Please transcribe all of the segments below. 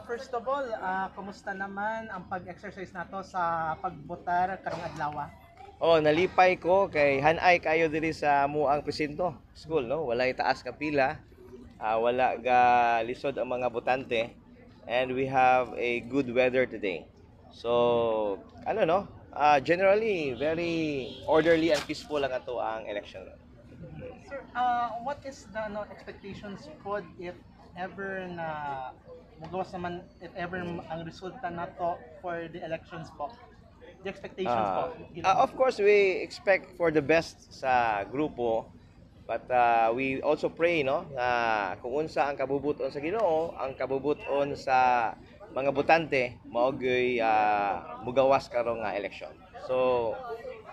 First of all, kumusta naman ang pag-exercise nato sa pagbotar karong adlaw? Oh, nalipay ko kay hanay kayo diri sa amuang presinto school, no? Walay taas ka pila, wala ga lisod ang mga botante, and we have a good weather today. So, ano no? Generally very orderly and peaceful ang ato ang election. Sir, what is the expectations po if ever na mugawas naman if ever ang resulta nato for the elections po? The expectations po. Of course, we expect for the best sa grupo, but we also pray, no, na kung unsa ang kabubuton sa Ginoo, ang kabubuton sa mga botante maogoy mugawas karong election. So,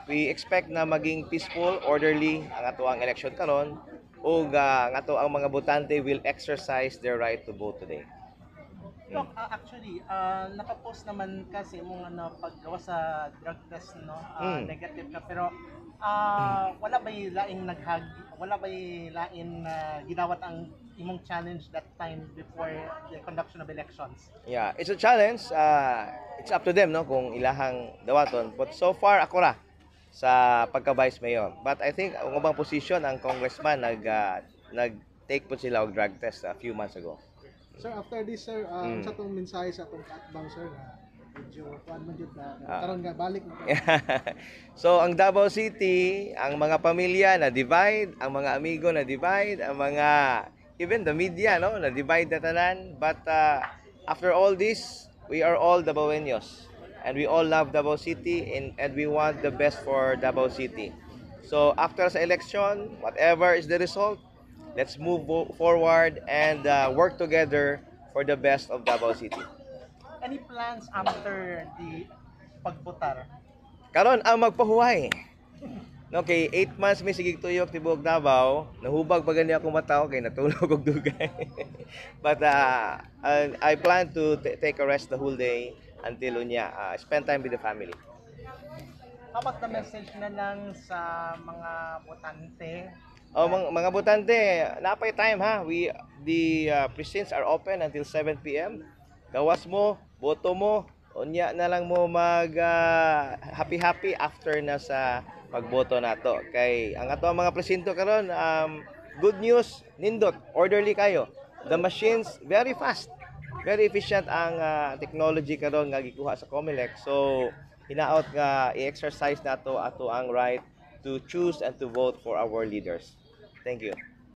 we expect na maging peaceful, orderly ang ato ang election karon ug ang ato ang mga botante will exercise their right to vote today. Doc, actually, nakapost naman kasi mong paggawa sa drug test, no? Negative ka, pero wala ba'y laing wala ba'y laing ginawat ang imong challenge that time before the conduction of elections? Yeah, it's a challenge. It's up to them, no, kung ilahang dawaton. But so far, ako ra sa pagka-vice mayor. But I think ang ubang position ang congressman nag-take po sila og drug test a few months ago. Sir, after this, sir, sa itong mensahe sa itong katbang, sir, na medyo kuan man jud na karon nga balik mo. So, ang Davao City, ang mga pamilya na divide, ang mga amigo na divide, ang mga even the media, no, na divide na tanan. But after all this, we are all Davaoenos, and we all love Davao City, and we want the best for Davao City. So, after sa election, whatever is the result, let's move forward and work together for the best of Davao City. Any plans after the pagbotar? Karon ang magpahuway. No, kay 8 months may sigig tuyok tibuok Davao, nahubag pa gani ako mataw kay natulog og dugay. But I plan to take a rest the whole day until unya spend time with the family. How about the message na lang sa mga botante? Oh, mga botante, napay time ha. The precincts are open until 7 p.m. Gawas mo, boto mo, unya na lang mo mag happy after na sa pagboto nato. Kay ang ato mga presinto karon good news, nindot, orderly kayo. The machines very fast. Very efficient ang technology karon nga gikuha sa COMELEC. So hinaot nga i-exercise nato ato ang right to choose and to vote for our leaders. Thank you.